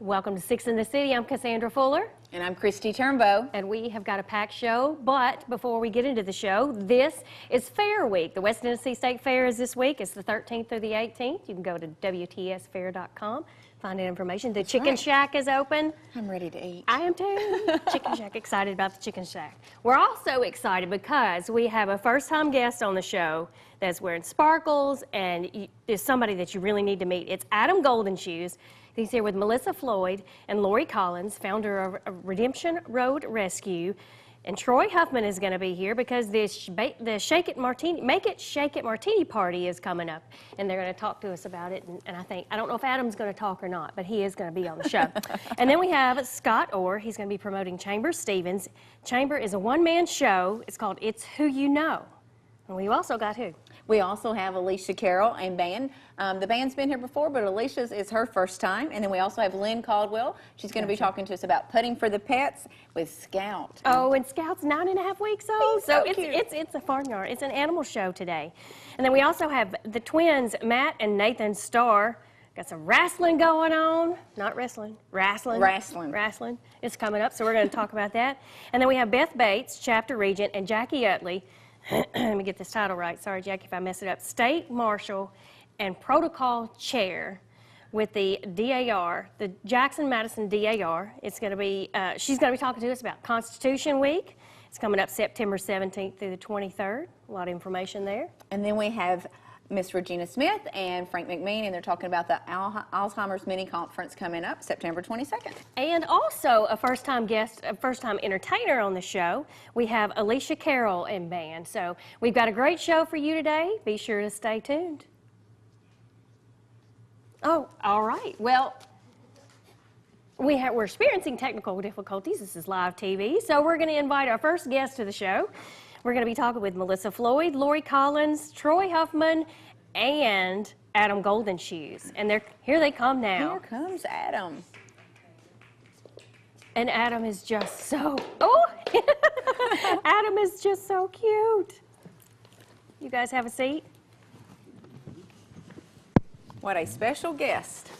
Welcome to Six in the City. I'm Cassandra Fuller. And I'm Kristi Turnbow. And we have got a packed show, but before we get into the show, this is Fair Week. The West Tennessee State Fair is this week. It's the 13th through the 18th. You can go to WTSfair.com, find out information. The Chicken Shack is open. I'm ready to eat. I am too. Chicken Shack, excited about the Chicken Shack. We're also excited because we have a first-time guest on the show that's wearing sparkles and is somebody that you really need to meet. It's Adam Goldenshoes. He's here with Melissa Floyd and Lori Collins, founder of Redemption Road Rescue. And Troy Huffman is going to be here because the Shake It Martini, Make It Shake It Martini party is coming up. And they're going to talk to us about it. And I don't know if Adam's going to talk or not, but he is going to be on the show. And then we have Scott Orr. He's going to be promoting Chamber Stevens. Chamber is a one-man show. It's called It's Who You Know. And we also got who? We also have Alicia Carroll and band. The band's been here before, but Alicia's is her first time. And then we also have Lynn Caldwell. She's going to be talking to us about putting for the pets with Scout. Oh, and Scout's 9.5 weeks old. He's so cute. It's a farmyard. It's an animal show today. And then we also have the twins, Matt and Nathan Starr. Got some wrestling going on. Not wrestling, wrestling. Wrestling. It's coming up, so we're going to talk about that. And then we have Beth Bates, chapter regent, and Jackie Utley. Let me get this title right. Sorry, Jackie, if I mess it up. State Marshal and Protocol Chair with the DAR, the Jackson-Madison DAR. It's going to be, she's going to be talking to us about Constitution Week. It's coming up September 17th through the 23rd. A lot of information there. And then we have Miss Regina Smith and Frank McMean, and they're talking about the Alzheimer's mini conference coming up September 22nd. And also a first-time guest, a first-time entertainer on the show. We have Alicia Carroll and band. So we've got a great show for you today. Be sure to stay tuned. Oh, all right. Well, we're experiencing technical difficulties. This is live TV. So we're going to invite our first guest to the show. We're going to be talking with Melissa Floyd, Lori Collins, Troy Huffman, and Adam Goldenshoes. And here they come now. Here comes Adam. And Adam is just so, Adam is just so cute. You guys have a seat? What a special guest.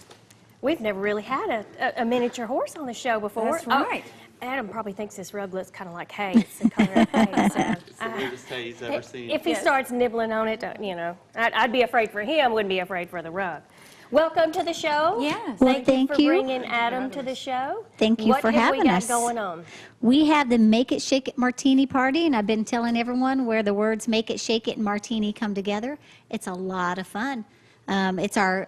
We've never really had a miniature horse on the show before. That's right. Adam probably thinks this rug looks kind of like hay. It's the color of hay. It's the weirdest hay he's ever seen. If he starts nibbling on it, you know, I'd be afraid for him, wouldn't be afraid for the rug. Welcome to the show. Yes. Well, Thank you for bringing Adam to the show. Thank you for having us. What have we got going on? We have the Make It Shake It Martini party, and I've been telling everyone where the words Make It Shake It and Martini come together. It's a lot of fun. It's our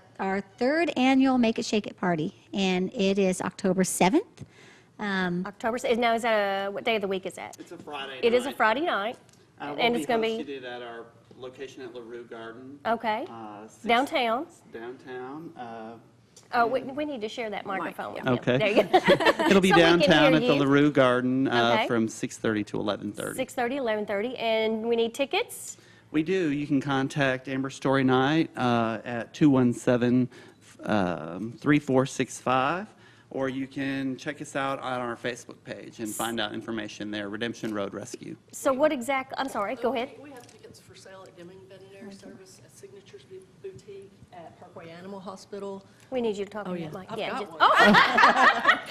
third annual Make It Shake It party, and it is October 7th. October. Now, what day of the week is that? It's a Friday night. It is a Friday night. And it's going to be at our location at LaRue Garden. Okay. Downtown. Downtown. We need to share that microphone with Okay. him. There you go. It'll be So downtown at the LaRue Garden Okay. from 6:30 to 11:30. 6:30, 11:30. And we need tickets? We do. You can contact Amber Story Night at 217-3465. Or you can check us out on our Facebook page and find out information there, Redemption Road Rescue. So what exactly, I'm sorry, go ahead. We have tickets for sale at Deming Veterinary Service, at Signatures Boutique, at Parkway Animal Hospital. We need you to talk Oh, on yeah. that mic. I've Yeah, got just,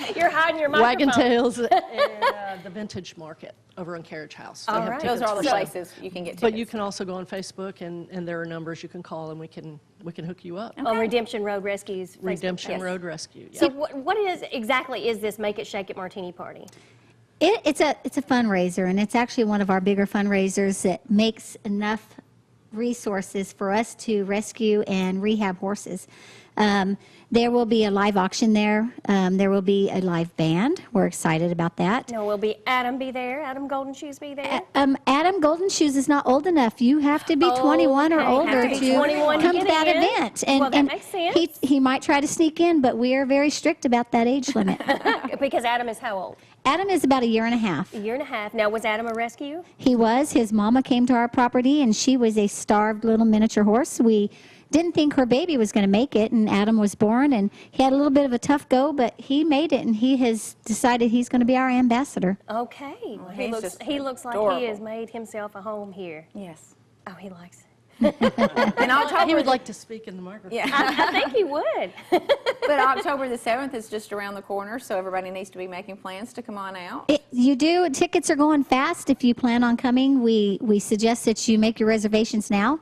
one. you're hiding your microphone. Wagon Tails and the Vintage Market over in Carriage House. They All have right. tickets Those are all for the sale. places you can get tickets. But you can also go on Facebook, and there are numbers you can call, and we can hook you up. On Redemption Road Rescue's Facebook Redemption page. Road Rescue. Yeah. So what exactly is this Make It Shake It Martini party? It's a fundraiser, and it's actually one of our bigger fundraisers that makes enough resources for us to rescue and rehab horses. There will be a live auction there. There will be a live band. We're excited about that. No, will be Adam be there? Adam Goldenshoes be there? Adam Goldenshoes is not old enough. You have to be 21 or okay. older Have to be to 21 to come to get that in. event. Well, that makes sense. He might try to sneak in, but we are very strict about that age limit. Because Adam is how old? Adam is about a year and a half. A year and a half. Now, was Adam a rescue? He was. His mama came to our property, and she was a starved little miniature horse. We didn't think her baby was going to make it, and Adam was born, and he had a little bit of a tough go, but he made it, and he has decided he's going to be our ambassador. Okay. Well, he he's looks just like adorable. he has made himself a home here. Yes. Oh, he likes it. And October, He would like to speak in the microphone. yeah. I think you would. But October the 7th is just around the corner, so everybody needs to be making plans to come on out. You do. Tickets are going fast. If you plan on coming, we suggest that you make your reservations now.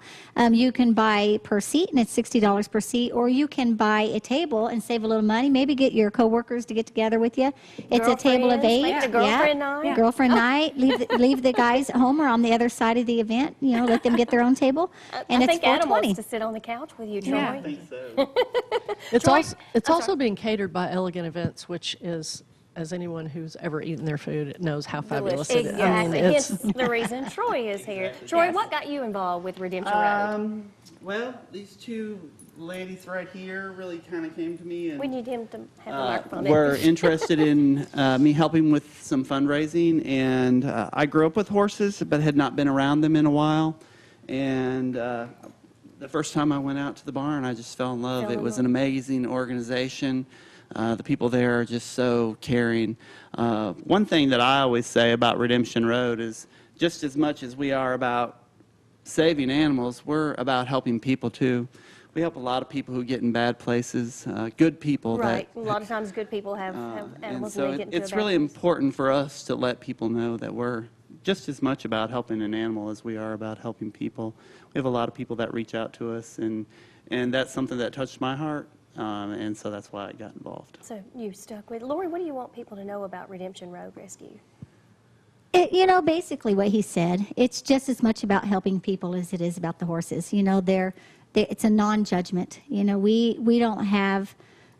You can buy per seat, and it's $60 per seat, or you can buy a table and save a little money. Maybe get your coworkers to get together with you. It's a table of Girlfriends, 8. make it a girlfriend night. Girlfriend night. Leave the guys at home or on the other side of the event. You know, let them get their own table. And I it's think Adam $4.20. wants to sit on the couch with you, Troy. Yeah. I think so. It's also being catered by Elegant Events, which is, as anyone who's ever eaten their food knows how fabulous it is. Exactly. It's, Hence the reason Troy is here. Troy, what got you involved with Redemption Road? Well, these two ladies right here really kind of came to me and We need him to have a microphone. were interested in me helping with some fundraising. And I grew up with horses, but had not been around them in a while. And the first time I went out to the barn, I just fell in love. It was an amazing organization. The people there are just so caring. One thing that I always say about Redemption Road is just as much as we are about saving animals, we're about helping people too. We help a lot of people who get in bad places, good people. Right. A lot of times good people have And animals so and they get into it's a bad really place. important for us to let people know that we're just as much about helping an animal as we are about helping people. We have a lot of people that reach out to us, and that's something that touched my heart, and so that's why I got involved. So you stuck with Lori. What do you want people to know about Redemption Road Rescue? You know, basically what he said, it's just as much about helping people as it is about the horses. You know, it's a non-judgment. You know, we don't have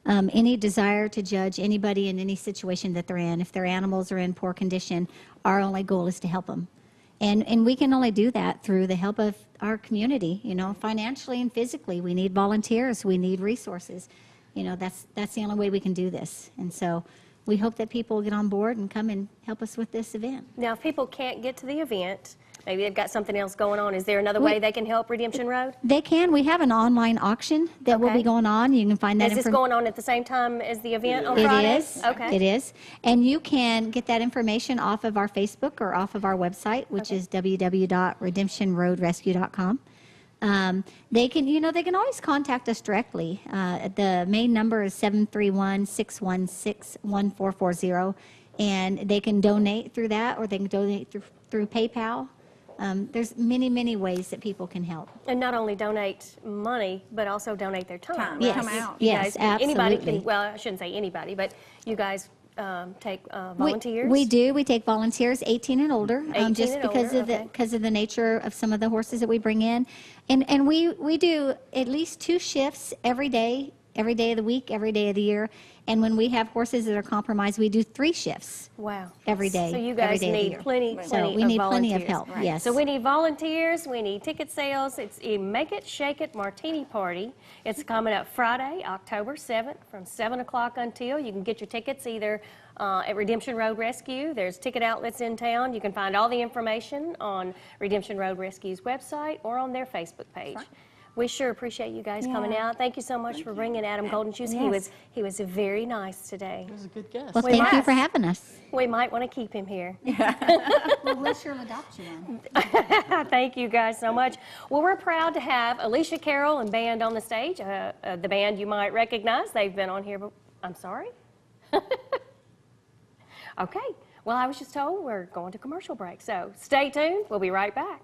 any desire to judge anybody in any situation that they're in. If their animals are in poor condition, our only goal is to help them. And we can only do that through the help of our community, you know, financially and physically. We need volunteers. We need resources. You know, that's the only way we can do this. And so we hope that people will get on board and come and help us with this event. Now, if people can't get to the event, maybe they've got something else going on, is there another way they can help Redemption Road? They can. We have an online auction that will Okay. be going on. You can find that Is this going on at the same time as the event on It Friday? is. Okay. It is. And you can get that information off of our Facebook or off of our website, which is www.redemptionroadrescue.com. They can always contact us directly. The main number is 731-616-1440, and they can donate through that, or they can donate through PayPal. There's many ways that people can help. And not only donate money, but also donate their time. Time. right? Yes. Come out. You Yes, guys, anybody absolutely. can, well, I shouldn't say anybody, but you guys take volunteers? We do. We take volunteers 18 and older, 18 just and because older, of okay. because of the nature of some of the horses that we bring in, and we do at least 2 shifts every day of the week, every day of the year. And when we have horses that are compromised, we do 3 shifts. Wow. Every day, So you every guys day of the need year. plenty So we of need plenty of volunteers. help. Yes. So we need volunteers, we need ticket sales. It's a Make It, Shake It Martini Party. It's coming up Friday, October 7th from 7 o'clock until. You can get your tickets either at Redemption Road Rescue. There's ticket outlets in town. You can find all the information on Redemption Road Rescue's website or on their Facebook page. We sure appreciate you guys coming out. Thank you so much for bringing Adam Golden Shoes. Yes. He was very nice today. It was a good guess. Well, We thank you must. for having us. We might want to keep him here. Well, we'll sure adopt you one. Thank you guys so much. Well, we're proud to have Alicia Carroll and band on the stage. The band you might recognize. They've been on here. I'm sorry? Okay. Well, I was just told we're going to commercial break. So stay tuned. We'll be right back.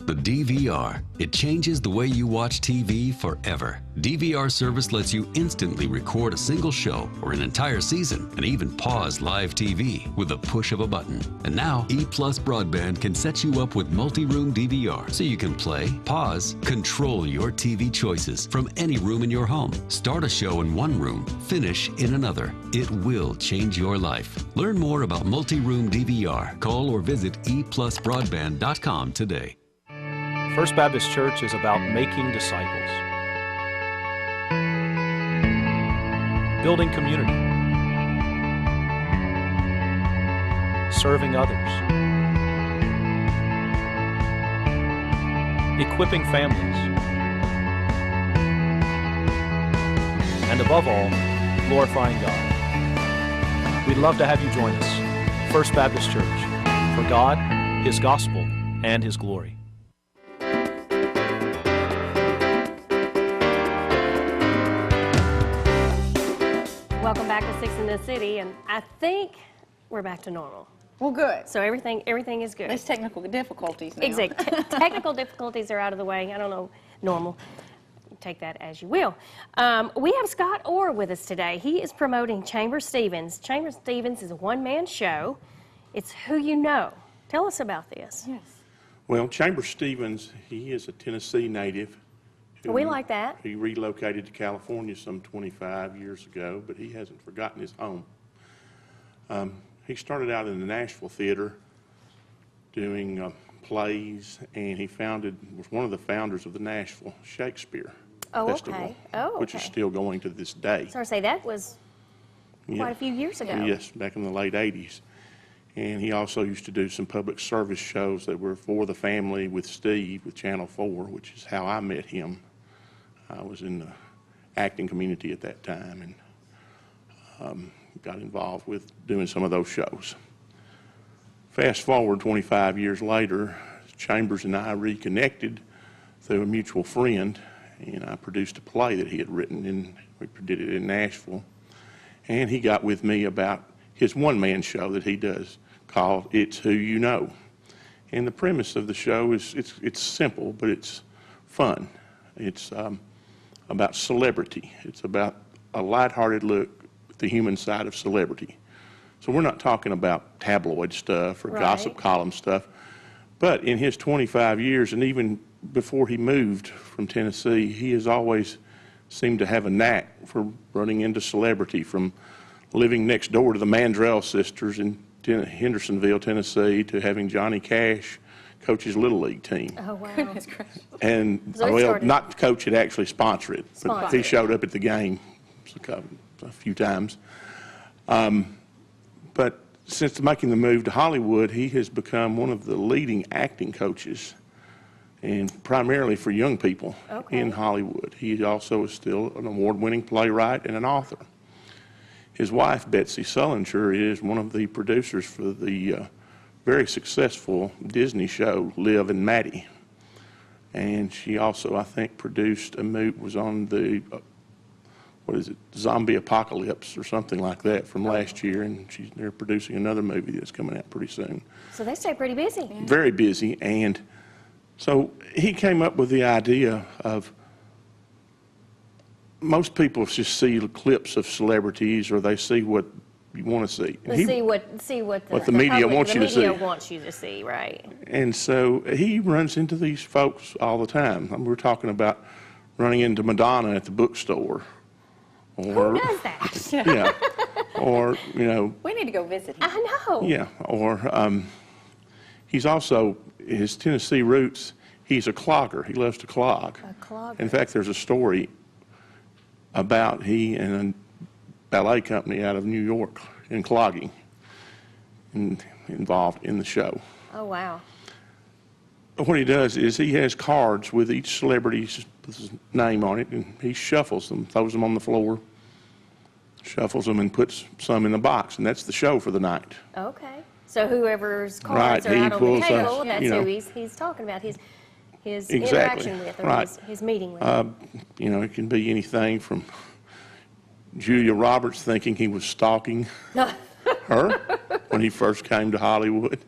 The DVR. It changes the way you watch TV forever. DVR service lets you instantly record a single show or an entire season and even pause live TV with the push of a button. And now, EPlus Broadband can set you up with multi-room DVR so you can play, pause, control your TV choices from any room in your home. Start a show in one room, finish in another. It will change your life. Learn more about multi-room DVR. Call or visit EPlusBroadband.com today. First Baptist Church is about making disciples, building community, serving others, equipping families, and above all, glorifying God. We'd love to have you join us. First Baptist Church, for God, His gospel, and His glory. Welcome back to Six in the City, and I think we're back to normal. Well, good. So everything is good. There's technical difficulties now. Exactly. Technical difficulties are out of the way. I don't know, normal. Take that as you will. We have Scott Orr with us today. He is promoting Chamber Stevens. Chamber Stevens is a one-man show. It's Who You Know. Tell us about this. Yes. Well, Chamber Stevens, he is a Tennessee native. We like that. He relocated to California some 25 years ago, but he hasn't forgotten his home. He started out in the Nashville Theater doing plays, and he was one of the founders of the Nashville Shakespeare Festival, which is still going to this day. So I say that was quite a few years ago. Yes, back in the late 80s. And he also used to do some public service shows that were for the family with Steve with Channel 4, which is how I met him. I was in the acting community at that time and got involved with doing some of those shows. Fast forward 25 years later, Chambers and I reconnected through a mutual friend, and I produced a play that he had written, and we did it in Nashville. And he got with me about his one-man show that he does called It's Who You Know. And the premise of the show is it's simple, but it's fun. It's about celebrity. It's about a lighthearted look at the human side of celebrity. So we're not talking about tabloid stuff or gossip column stuff, but in his 25 years, and even before he moved from Tennessee, he has always seemed to have a knack for running into celebrity, from living next door to the Mandrell sisters in Hendersonville, Tennessee, to having Johnny Cash coach his Little League team. Oh, wow. And, So well, not coach it, actually sponsor it. But Sponsor he it. showed up at the game a few times. But since making the move to Hollywood, he has become one of the leading acting coaches, and primarily for young people in Hollywood. He also is still an award-winning playwright and an author. His wife, Betsy Sullinger, is one of the producers for the very successful Disney show, Liv and Maddie. And she also, I think, produced was on the, Zombie Apocalypse or something like that from last year, and they're producing another movie that's coming out pretty soon. So they stay pretty busy. Very busy, and so he came up with the idea of, most people just see clips of celebrities, or they see what you want to see. And See what the media wants you to see. The media wants you to see, right? And so he runs into these folks all the time. We're talking about running into Madonna at the bookstore. Or, Who does that? yeah. Or, We need to go visit him. I know. yeah. Or he's also, his Tennessee roots, he's a clogger. He loves to clog. A clogger. In fact, there's a story about he and a ballet company out of New York in clogging involved in the show. Oh, wow. What he does is he has cards with each celebrity's name on it, and he shuffles them, throws them on the floor, shuffles them, and puts some in the box, and that's the show for the night. Okay. So whoever's cards Right, are he out on the pulls table, us, that's you know. who he's talking about, his Exactly, interaction with, or right. his meeting with. It can be anything from Julia Roberts thinking he was stalking her when he first came to Hollywood.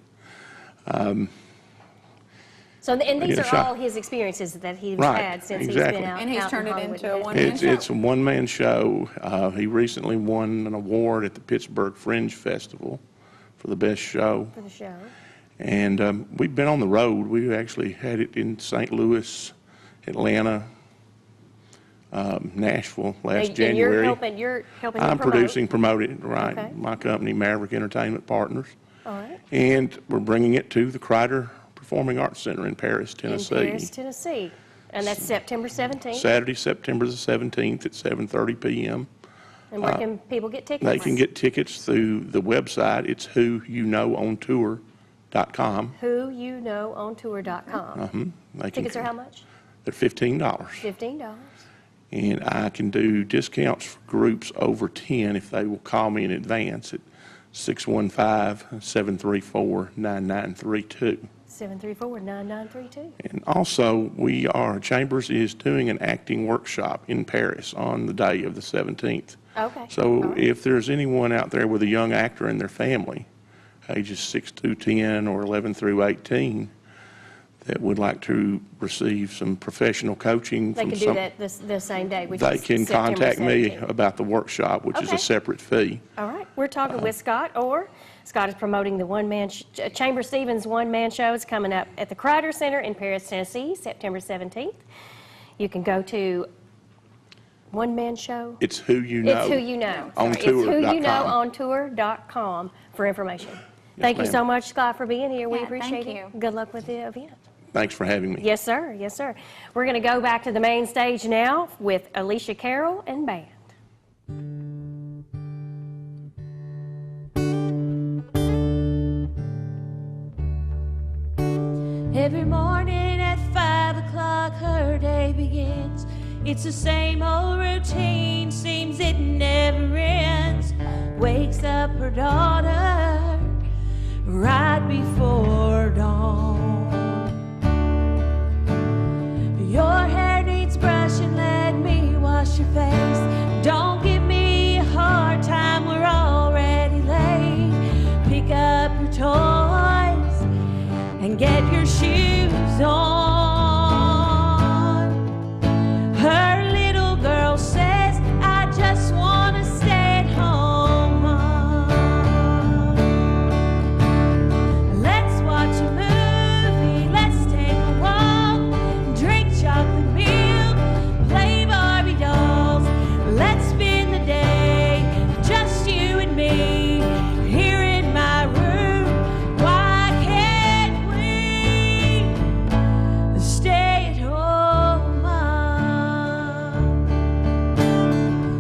So, and these Yeah, are sure. all his experiences that he's Right, had since exactly. he's been out. And he's out turned in it Hollywood. into a one-man show. It's a one-man show. He recently won an award at the Pittsburgh Fringe Festival for the best show. For the show. And we've been on the road. We actually had it in St. Louis, Atlanta, Nashville last And January. you're helping I'm him promote. producing, promoting, right. Okay. My company, Maverick Entertainment Partners. All right. And we're bringing it to the Crider Performing Arts Center in Paris, Tennessee. In Paris, Tennessee. And that's September 17th. Saturday, September the 17th at 7:30 p.m. And where can people get tickets? They can get tickets through the website. It's whoyouknowontour.com. whoyouknowontour.com. Tickets are how much? They're $15. $15. And I can do discounts for groups over 10 if they will call me in advance at 615-734-9932. 734-9932. And also, Chambers is doing an acting workshop in Paris on the day of the 17th. Okay. So if there's anyone out there with a young actor in their family, ages 6 to 10 or 11 through 18, that would like to receive some professional coaching They from can do that the same day, which they is can September contact me 17th. about the workshop, which is Okay. a separate fee. All right, we're talking with Scott Orr. Scott is promoting the Chamber Stevens one-man show. It's coming up at the Crider Center in Paris, Tennessee, September 17th. You can go to one-man show. It's Who You Know. It's Who You Know. On Sorry, It's Who You Know tour.com. on tour.com for information. Thank you ma'am. so much, Scott, for being here. We Yeah, appreciate thank it. you. Good luck with the event. Thanks for having me. Yes, sir. Yes, sir. We're going to go back to the main stage now with Alicia Carroll and band. Every morning at 5 o'clock her day begins. It's the same old routine, seems it never ends. Wakes up her daughter right before dawn. Your hair needs brushing, let me wash your face. Don't give me a hard time, we're already late. Pick up your toys and get your shoes on. Her little girl says, I just want to stay at home, Mom. Let's watch a movie, let's take a walk, drink chocolate milk, play Barbie dolls. Let's spend the day, just you and me, here in my room. Why can't we stay at home, Mom?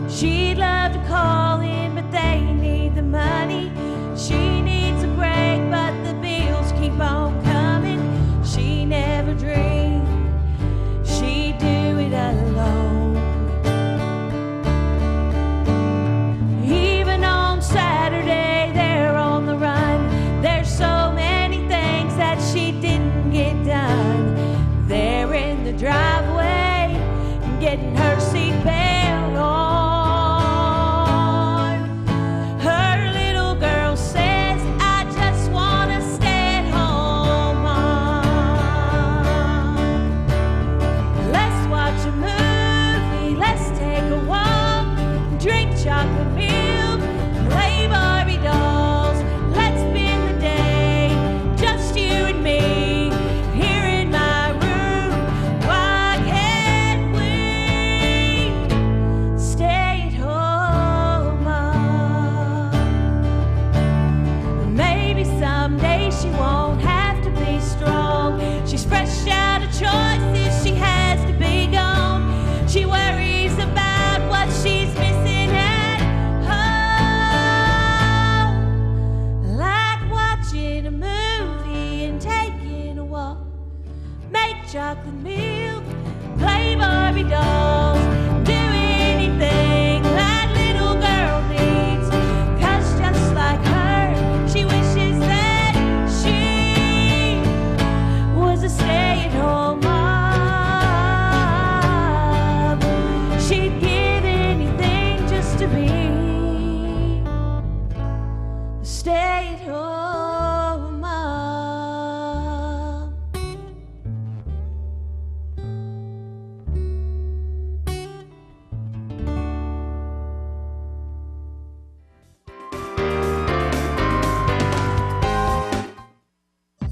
She'd love to call in, but they need the money. She needs a break, but the bills keep on coming. She never dreamed she'd do it alone. Even on Saturday, they're on the run. There's so many things that she didn't get done. They're in the driveway, getting her seatbelt on. Her little girl says, I just want to stay at home, Mom. Let's watch a movie, let's take a walk, drink chocolate milk, play Barbie dolls. Let's spend the day, just you and me, here in my room. Why can't we stay at home, Mom? Maybe someday she won't have to be strong. She's fresh out of choices, she has to be gone. She worries about what she's missing at home. Like watching a movie and taking a walk, make chocolate milk, play Barbie dolls, do anything that little girl needs. 'Cause just like her, she wishes that she was a stay-at-home mom. She'd give anything just to be a stay-at-home mom.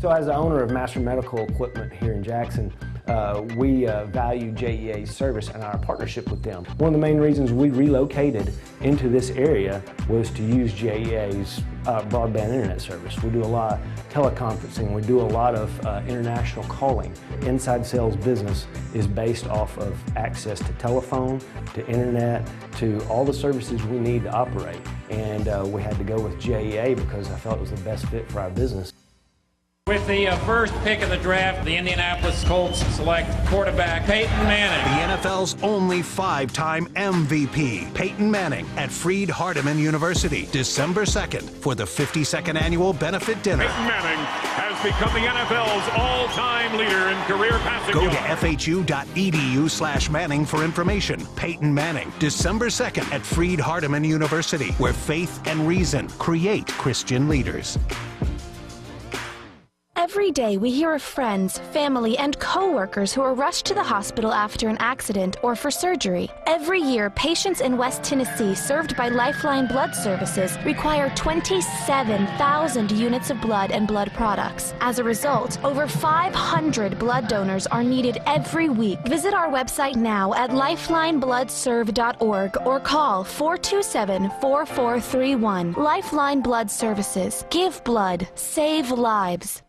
So as the owner of Master Medical Equipment here in Jackson, we value JEA's service and our partnership with them. One of the main reasons we relocated into this area was to use JEA's broadband internet service. We do a lot of teleconferencing, we do a lot of international calling. Inside sales business is based off of access to telephone, to internet, to all the services we need to operate. And we had to go with JEA because I felt it was the best fit for our business. With the first pick of the draft, the Indianapolis Colts select quarterback Peyton Manning. The NFL's only 5-time MVP, Peyton Manning, at Freed-Hardeman University, December 2nd, for the 52nd annual benefit dinner. Peyton Manning has become the NFL's all-time leader in career passing Go yards. to fhu.edu/Manning for information. Peyton Manning, December 2nd at Freed-Hardeman University, where faith and reason create Christian leaders. Every day we hear of friends, family, and co-workers who are rushed to the hospital after an accident or for surgery. Every year, patients in West Tennessee served by Lifeline Blood Services require 27,000 units of blood and blood products. As a result, over 500 blood donors are needed every week. Visit our website now at lifelinebloodserve.org or call 427-4431. Lifeline Blood Services. Give blood. Save lives.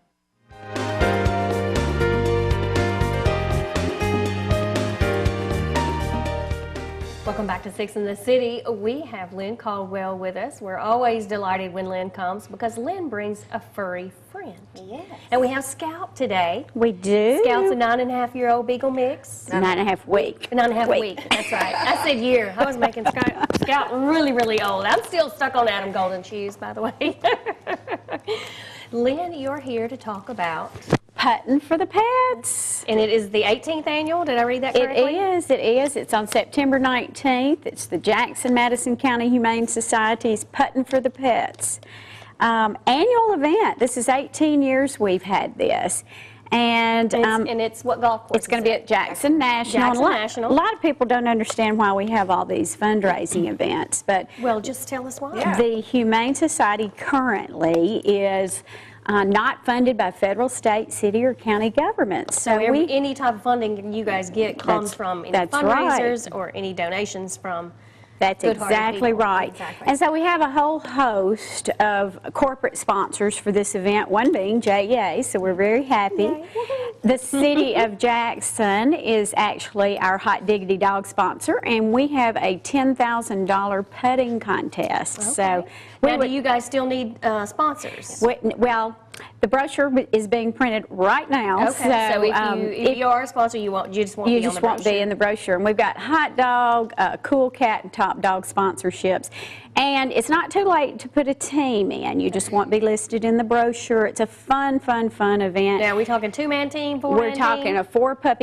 Welcome back to Six in the City. We have Lynn Caldwell with us. We're always delighted when Lynn comes because Lynn brings a furry friend. Yes. And we have Scout today. We do. Scout's a 9.5-year-old Beagle mix. 9.5 week. 9.5 week. That's right. I said year. I was making Scout really, really old. I'm still stuck on Adam Golden shoes, by the way. Lynn, you're here to talk about Putting for the Pets. And it is the 18th annual. Did I read that correctly? It is. It's on September 19th. It's the Jackson-Madison County Humane Society's Putting for the Pets annual event. This is 18 years we've had this. And it's what golf course? It's going to be at Jackson National. A lot of people don't understand why we have all these fundraising events, but well, just tell us why. The Humane Society currently is not funded by federal, state, city, or county governments. So any type of funding you guys get comes from any fundraisers or any donations from. That's exactly right. Exactly. And so we have a whole host of corporate sponsors for this event, one being JEA, so we're very happy. The City of Jackson is actually our Hot Diggity Dog sponsor, and we have a $10,000 putting contest. Okay. So now, do you guys still need sponsors? Well, the brochure is being printed right now. Okay, so if you are a sponsor, you just won't be on the brochure. Won't be in the brochure. And we've got hot dog, cool cat, and top dog sponsorships. And it's not too late to put a team in. You just won't be listed in the brochure. It's a fun event. Now, are we talking two-man team, four-man team? We're talking a four-person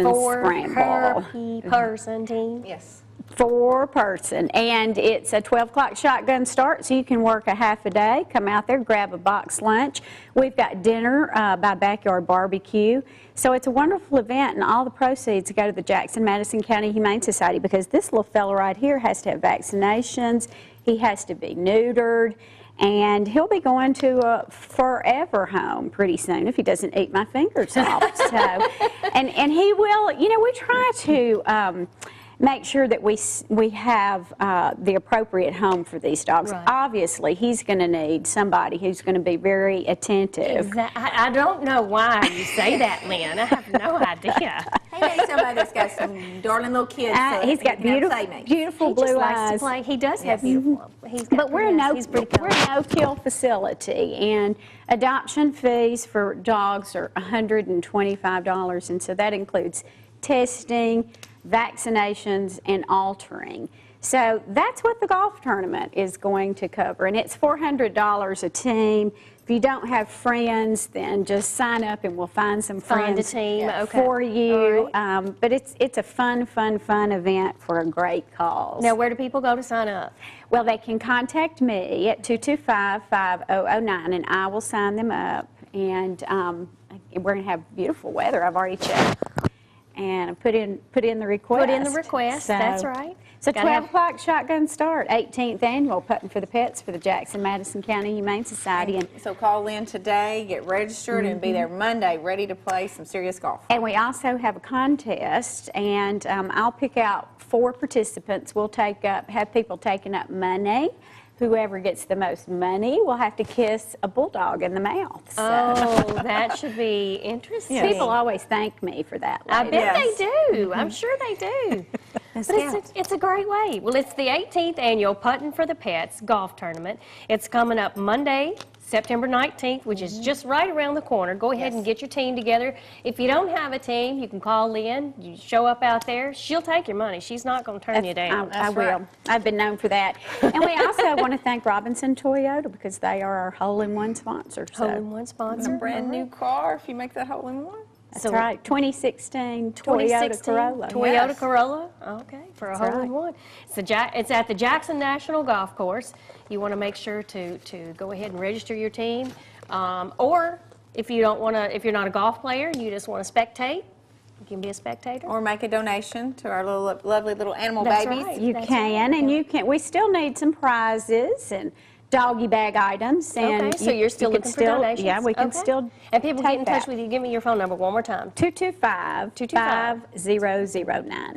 scramble. Four-person team? Yes. 4-person, and it's a 12 o'clock shotgun start, so you can work a half a day. Come out there, grab a box lunch. We've got dinner by Backyard Barbecue. So it's a wonderful event, and all the proceeds go to the Jackson-Madison County Humane Society, because this little fella right here has to have vaccinations, he has to be neutered, and he'll be going to a forever home pretty soon if he doesn't eat my fingers off. So, and he will, we try to make sure that we have the appropriate home for these dogs. Right. Obviously, he's going to need somebody who's going to be very attentive. I don't know why you say that, Lynn. I have no idea. He needs somebody that's got some darling little kids. He's got beautiful blue eyes. He does have beautiful. But we're a no-kill facility, and adoption fees for dogs are $125, and so that includes testing, vaccinations, and altering. So that's what the golf tournament is going to cover, and it's $400 a team. If you don't have friends, then just sign up and we'll find some friends for you. Right. But it's a fun event for a great cause. Now, where do people go to sign up? Well, they can contact me at 225-5009, and I will sign them up. And we're going to have beautiful weather. I've already checked. And put in the request. Put in the request, that's right. So 12 o'clock shotgun start, 18th annual Putting for the Pets for the Jackson-Madison County Humane Society. And so call in today, get registered, and be there Monday ready to play some serious golf. And we also have a contest, and I'll pick out 4 participants. We'll have people taking up money. Whoever gets the most money will have to kiss a bulldog in the mouth. So. Oh, that should be interesting. People always thank me for that. I bet they do. I'm sure they do. But it's a great way. Well, it's the 18th annual Putting for the Pets golf tournament. It's coming up Monday, September 19th, which is just right around the corner. Go ahead and get your team together. If you don't have a team, you can call Lynn. You show up out there. She'll take your money. She's not going to turn you down. I will. I've been known for that. And we also want to thank Robinson Toyota because they are our hole-in-one sponsor. Hole-in-one sponsor. A brand new car if you make that hole-in-one. That's right. 2016 Toyota Corolla. Toyota Corolla. Okay, for a hole-in-one. It's at the Jackson National Golf Course. You want to make sure to go ahead and register your team. Or if you don't want to, if you're not a golf player and you just want to spectate, you can be a spectator. Or make a donation to our little lovely little animal That's babies. right. You can, and you can. We still need some prizes and doggy bag items. And Okay, so you're still looking for donations? Yeah, we can still. And people get take in touch that. with you. Give me your phone number one more time. 225-5009.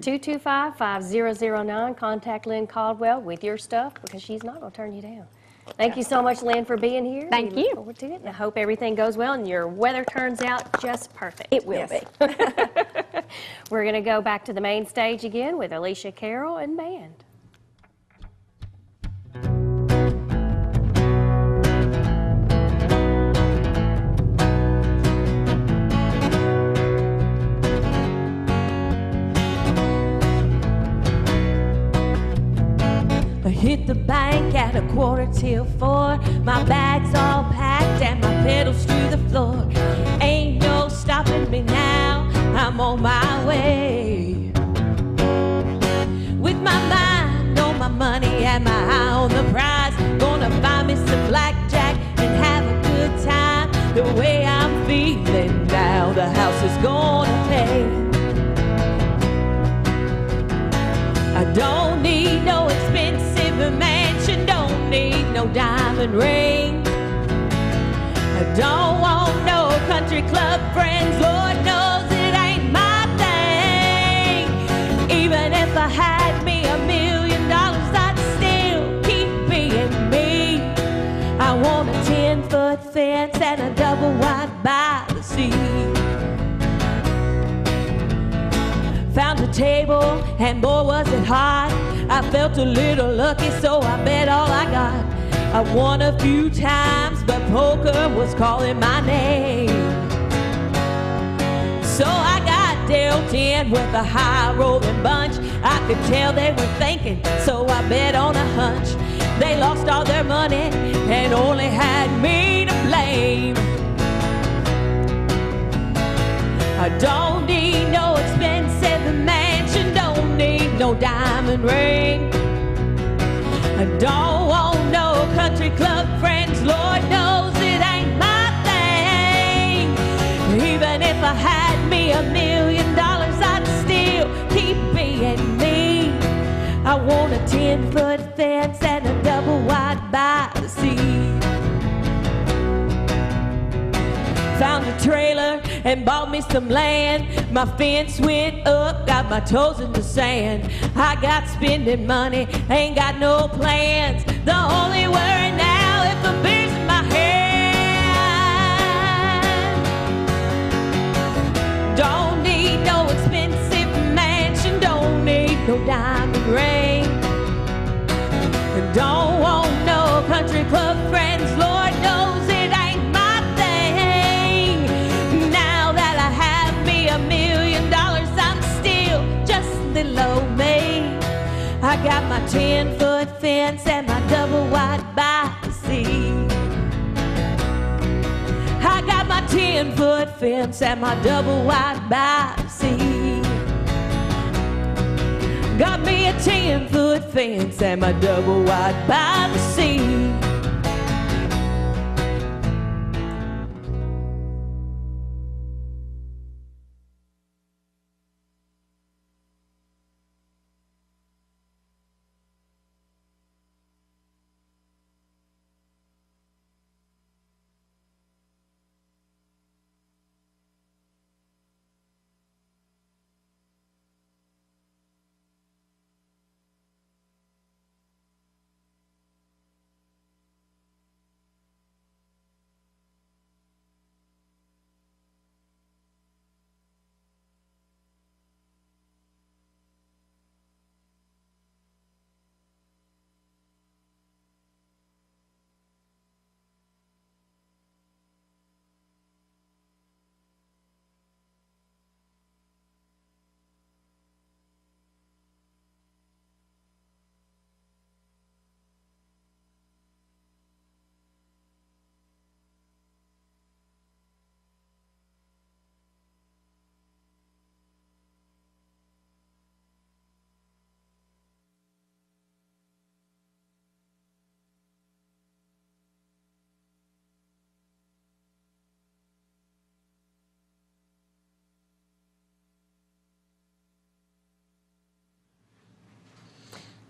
225-5009. Contact Lynn Caldwell with your stuff because she's not going to turn you down. Thank you so much, Lynn, for being here. Thank We you. look forward to it. I hope everything goes well and your weather turns out just perfect. It will be. We're going to go back to the main stage again with Alicia Carroll and band. I hit the bank at 4:45. My bag's all packed and my pedals to the floor. Ain't no stopping me now, I'm on my way. With my mind on my money and my eye on the prize, gonna find me some blackjack and have a good time. The way I'm feeling now, the house is gonna pay. I don't need no expensive mansion, don't need no diamond ring. I don't want no country club friends, Lord knows it ain't my thing. Even if I had me $1 million, I'd still keep being me. I want a 10-foot fence and a double wide by the sea. Found a table, and boy was it hot. I felt a little lucky, so I bet all I got. I won a few times, but poker was calling my name. So I got dealt in with a high-rolling bunch. I could tell they were thinking, so I bet on a hunch. They lost all their money and only had me to blame. I don't need no expensive mansion, don't need no diamond ring. I don't want no country club friends, Lord knows it ain't my thing. Even if I had me $1 million, I'd still keep being me. I want a 10-foot fence and a double wide by the sea. Found a trailer and bought me some land. My fence went up, got my toes in the sand. I got spending money, ain't got no plans. The only worry now if the beer's in my hand. Don't need no expensive mansion, don't need no diamond ring. Don't want no country club friends, Lord knows it ain't my thing. Now that I have me $1 million, I'm still just below me. I got my 10-foot fence and my double wide by the sea. I got my 10-foot fence and my double wide by the sea. Got me a 10-foot fence and my double wide by the sea.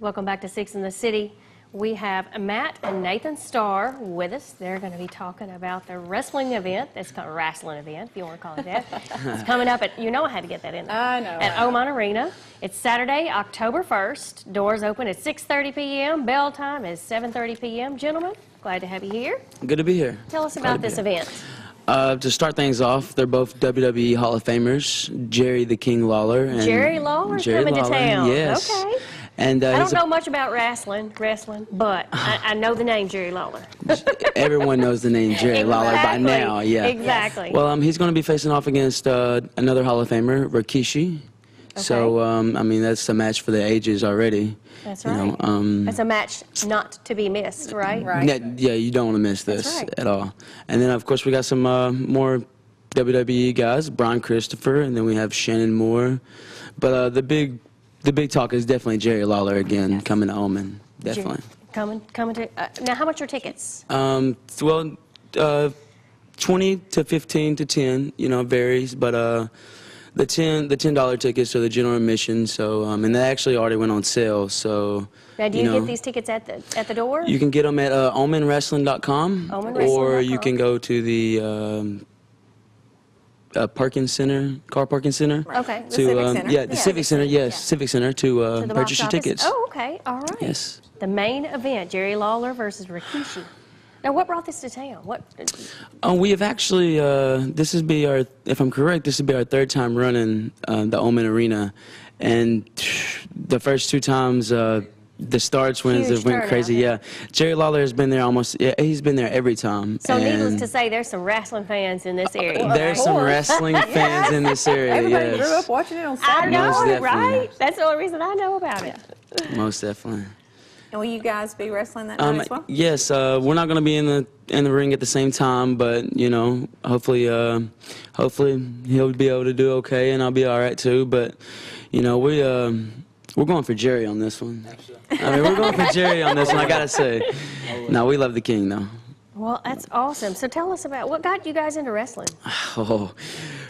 Welcome back to Six in the City. We have Matt and Nathan Starr with us. They're going to be talking about the wrestling event. It's called a wrestling event, if you want to call it that. It's coming up at, you know I had to get that in there. I know. At Oman Arena. It's Saturday, October 1st. Doors open at 6:30 p.m. Bell time is 7:30 p.m. Gentlemen, glad to have you here. Good to be here. Tell us about this event. To start things off, they're both WWE Hall of Famers, Jerry the King Lawler. And Jerry Lawler's coming to town. Yes. Okay. And I don't know much about wrestling, but I know the name Jerry Lawler. Everyone knows the name Jerry Lawler by now. Yeah. Exactly. Well, he's going to be facing off against another Hall of Famer, Rikishi. Okay. So, I mean, that's a match for the ages already. That's right. That's a match not to be missed, right? Right. Yeah, you don't want to miss this at all. And then, of course, we got some more WWE guys, Brian Christopher, and then we have Shannon Moore. But the big talk is definitely Jerry Lawler again coming to Oman. Definitely. Coming to. Now, how much are tickets? Well, 20 to 15 to 10. You know, varies, but the $10 tickets are the general admission. So, and they actually already went on sale. So. Now, do you get these tickets at the door? You can get them at omanwrestling.com, or you can go to the. Parking center, car parking center. Okay. The Civic Center. Yeah, the Civic Center. Yes, Civic Center to purchase your tickets. Oh, okay. All right. Yes. The main event: Jerry Lawler versus Rikishi. Now, what brought this to town? What? We have actually. This would be our. If I'm correct, this would be our third time running the Oman Arena, and the first two times. The starts wins have went crazy. Yeah, Jerry Lawler has been there almost. Yeah, he's been there every time. So needless to say, there's some wrestling fans in this area. There's some wrestling fans in this area. Everybody yes. grew up watching it on Saturday. I know, right? That's the only reason I know about it. Most definitely. And will you guys be wrestling that night as well? Yes, we're not going to be in the ring at the same time, but you know, hopefully he'll be able to do okay, and I'll be all right too. But you know, we're going for Jerry on this one. I mean, we're going for Jerry on this one, I gotta say. No, we love the King, though. Well, that's awesome. So tell us about what got you guys into wrestling. Oh.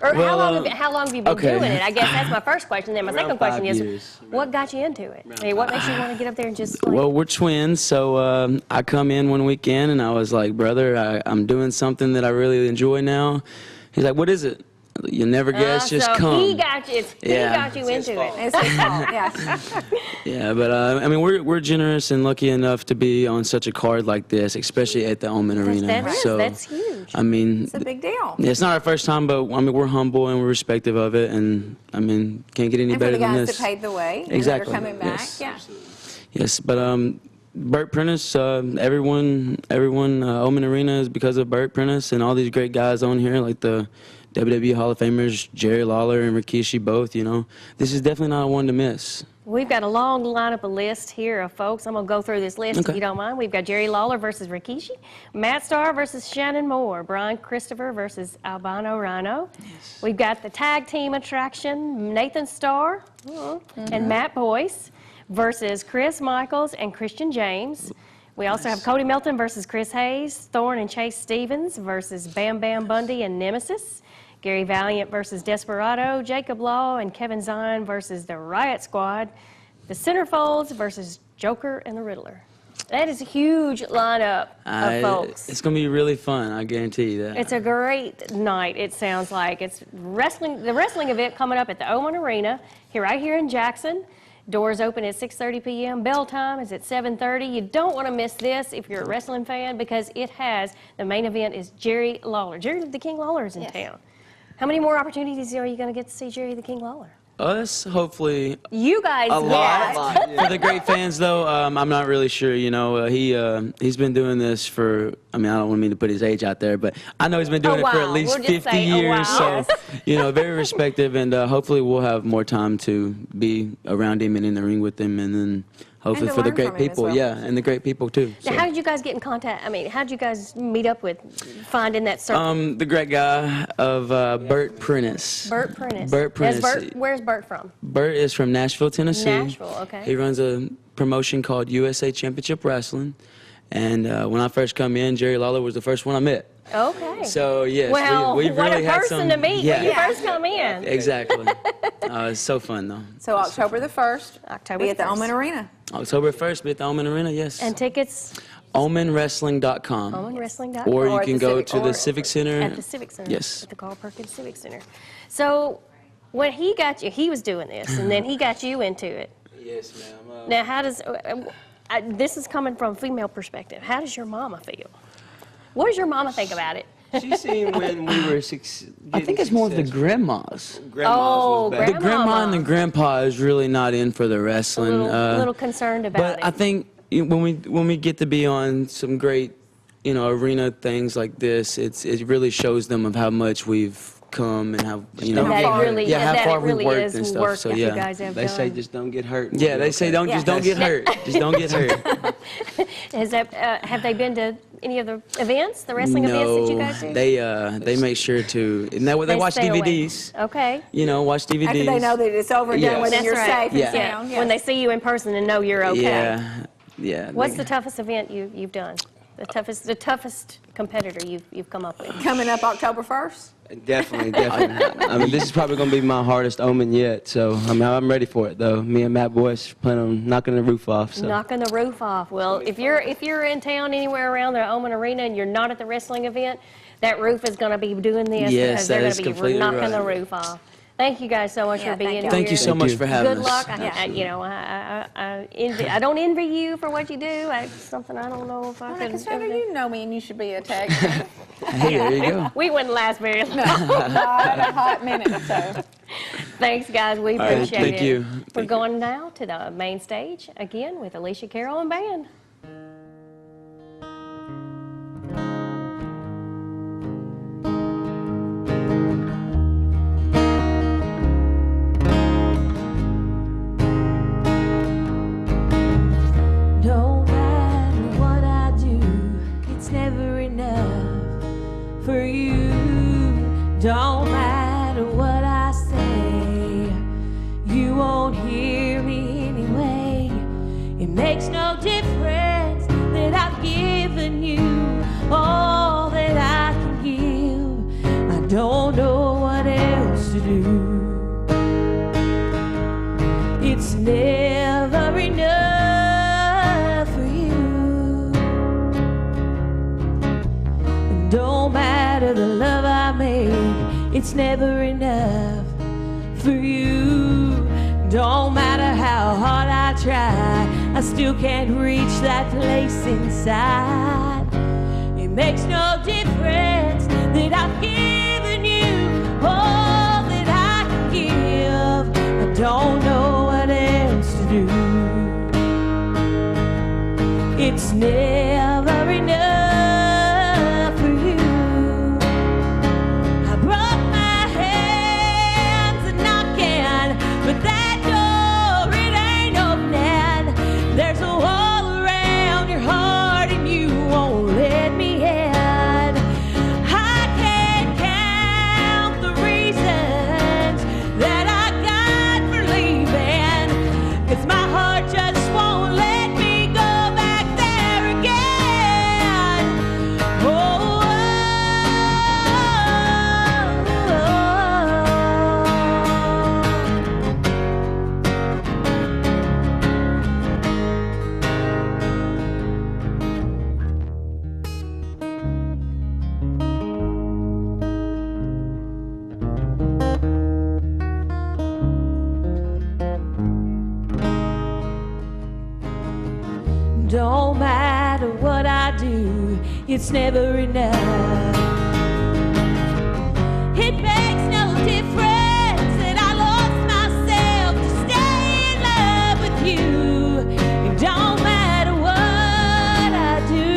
Or well, how long have you been doing it? I guess that's my first question. Then my second question is, what got you into it? I mean, what makes you want to get up there and just like... Well, we're twins, so I come in one weekend, and I was like, brother, I'm doing something that I really enjoy now. He's like, what is it? You'll never guess, just so come. He got you. He got you into it. It's his fault. Yeah. Yeah, but I mean, we're generous and lucky enough to be on such a card like this, especially at the Oman Arena. That's huge. I mean, it's a big deal. Yeah, it's not our first time, but I mean, we're humble and we're respective of it, and I mean, can't get any better than this. And for the guys that paved the way, exactly. And that are coming back. Yes. Yeah. Yes, but Burt Prentice, everyone, Oman Arena is because of Burt Prentice and all these great guys on here, like the WWE Hall of Famers, Jerry Lawler and Rikishi both, you know. This is definitely not one to miss. We've got a long lineup of list here of folks. I'm going to go through this list if you don't mind. We've got Jerry Lawler versus Rikishi, Matt Starr versus Shannon Moore, Brian Christopher versus Albano Rhino. Yes. We've got the tag team attraction, Nathan Starr and Matt Boyce versus Chris Michaels and Christian James. We also have Cody Melton versus Chris Hayes, Thorne and Chase Stevens versus Bam Bam Bundy and Nemesis, Gary Valiant versus Desperado, Jacob Law and Kevin Zion versus the Riot Squad, the Centerfolds versus Joker and the Riddler. That is a huge lineup of folks. It's going to be really fun, I guarantee you that. It's a great night, it sounds like. It's the wrestling event coming up at the Oman Arena, right here in Jackson. Doors open at 6:30 p.m. Bell time is at 7:30. You don't want to miss this if you're a wrestling fan because the main event is Jerry Lawler. Jerry the King Lawler is in town. How many more opportunities are you going to get to see Jerry the King Lawler? Us, hopefully. You guys, a lot. For the great fans, though, I'm not really sure. You know, he's been doing this for. I mean, I don't mean to put his age out there, but I know he's been doing it for at least 50 years. So, you know, very respective, and hopefully we'll have more time to be around him and in the ring with him, and then hopefully for the great people, and the great people too. Now, how did you guys get in contact? I mean, how did you guys meet up with finding that circle? The great guy of Burt Prentice. Burt Prentice. Burt Prentice. Where's Burt from? Burt is from Nashville, Tennessee. Nashville, okay. He runs a promotion called USA Championship Wrestling, and when I first come in, Jerry Lawler was the first one I met. Okay. So yes, well, we've really had some. What a person to meet when you first come in. Exactly. It's so fun though. So October the 1st, be at the Oman Arena. October 1st, be at the Omen Arena, yes. And tickets? OmenWrestling.com. OmenWrestling.com. Or you can go to the Civic Center. At the Civic Center. Yes. At the Carl Perkins Civic Center. So when he got you, he was doing this, and then he got you into it. Yes, ma'am. Now, how does, this is coming from a female perspective. How does your mama feel? What does your mama think about it? She seen when we were I think it's more of the grandmas. Oh, the grandma and the grandpa is really not in for the wrestling. A little concerned about but it. I think when we get to be on some great, arena things like this, it really shows them of how much we've come and how how far we've worked and stuff. So you guys have They done. say just don't get hurt. Yeah, they say just don't get hurt. Just don't get hurt. Have they been to any of the events, the wrestling events that you guys do? They make sure to. And they watch stay away. DVDs. Okay. Watch DVDs. After they know that it's over and done with and you're safe and Yeah. sound. When they see you in person and know you're okay. Yeah. What's the toughest event you've done? The toughest competitor you've come up with? Coming up October 1st? Definitely. I mean, this is probably going to be my hardest Omen yet. So, I'm ready for it, though. Me and Matt Boyce plan on knocking the roof off. So. Knocking the roof off. Well, if you're in town anywhere around the Omen Arena and you're not at the wrestling event, that roof is going to be doing this because they're going to be knocking the roof off. Thank you guys so much for being here. Thank you so much for having Good luck. I don't envy you for what you do. It's something I don't know if I could. Cassandra, you know me and you should be a tag. Hey, there you go. We wouldn't last very long. Not a hot minute. So. Thanks, guys. We appreciate it. Thank you. We're going now to the main stage again with Alicia, Carol, and band. For you, don't matter what I say, you won't hear me anyway. It makes no difference that I've given you all that I can give. I don't know what else to do. It's never enough for you. Don't matter the love I make, it's never enough for you. Don't matter how hard I try, I still can't reach that place inside. It makes no difference that I've given you all that I can give. I don't know what else to do. It's never enough. But that door, it ain't opening. There's a wall around your heart and you won't let me in. I can't count the reasons that I got for leaving, 'cause my heart just won't let me go back there again. Don't matter what I do, it's never enough. It makes no difference that I lost myself to stay in love with you. It don't matter what I do.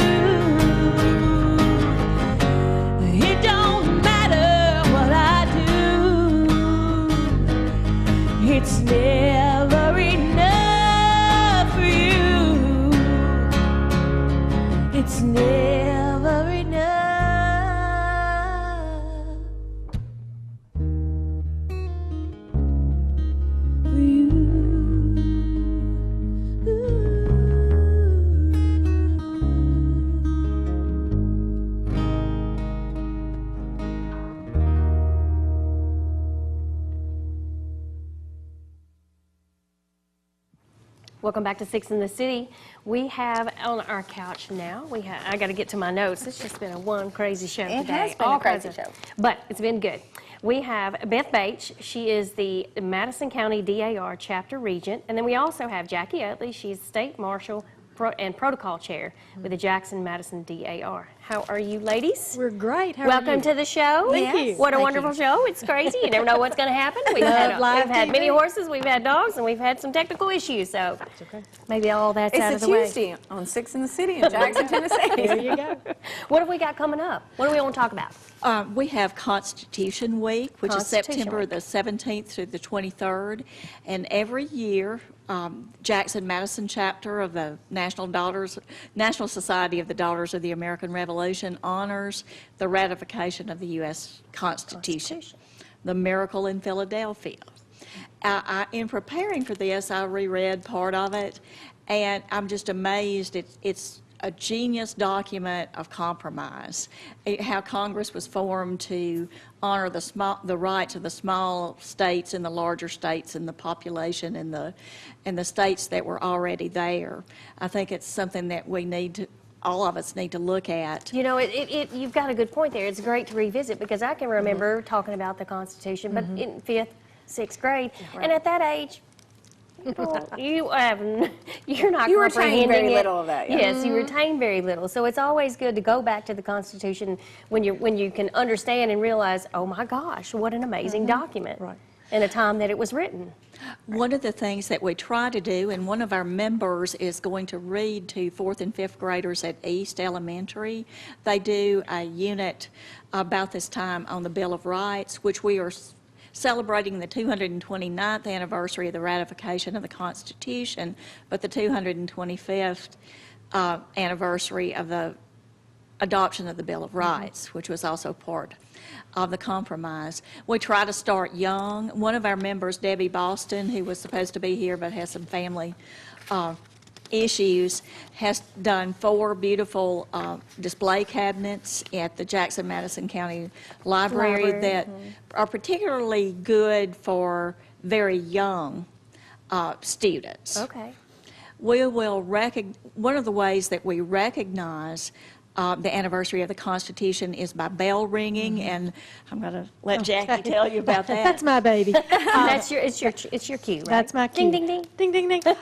It don't matter what I do. It's never enough for you. It's never enough. Welcome back to Six in the City. We have on our couch now, I got to get to my notes. It's just been one crazy show today. It has been a crazy show. But it's been good. We have Beth Bates. She is the Madison County DAR Chapter Regent. And then we also have Jackie Utley. She's State Marshal and Protocol Chair with the Jackson-Madison DAR. How are you, ladies? We're great. How Welcome are you? to the show. Thank you. What a Thank wonderful you. show. It's crazy. You never know what's going to happen. We've had many horses, we've had dogs, and we've had some technical issues. So maybe all that's out of the way. It's a Tuesday on Six in the City in Jackson, Tennessee. There you go. What have we got coming up? What do we want to talk about? We have Constitution Week, which is Constitution September Week. the 17th through the 23rd. And every year, Jackson-Madison chapter of the National Society of the Daughters of the American Revolution honors the ratification of the U.S. Constitution, the miracle in Philadelphia. In preparing for this, I reread part of it, and I'm just amazed. It's a genius document of compromise. How Congress was formed to honor the rights of the small states and the larger states and the population and the states that were already there. I think it's something that all of us need to look at. You know, you've got a good point there. It's great to revisit because I can remember talking about the Constitution, but in 5th, 6th grade, and at that age, you're not You retain comprehending very it. little of that, yeah. Yes, you retain very little. So it's always good to go back to the Constitution when you can understand and realize, oh my gosh, what an amazing document in a time that it was written. One of the things that we try to do, and one of our members is going to read to 4th and 5th graders at East Elementary. They do a unit about this time on the Bill of Rights, which we are celebrating the 229th anniversary of the ratification of the Constitution, but the 225th anniversary of the adoption of the Bill of Rights, which was also part of the compromise. We try to start young. One of our members, Debbie Boston, who was supposed to be here but has some family issues, has done 4 beautiful display cabinets at the Jackson-Madison County Library that are particularly good for very young students. Okay. We will one of the ways that we recognize the anniversary of the Constitution is by bell ringing, and I'm going to let Jackie tell you about that. That's my baby. It's your cue, right? That's my cue. Ding, ding, Ding, ding. ding, ding.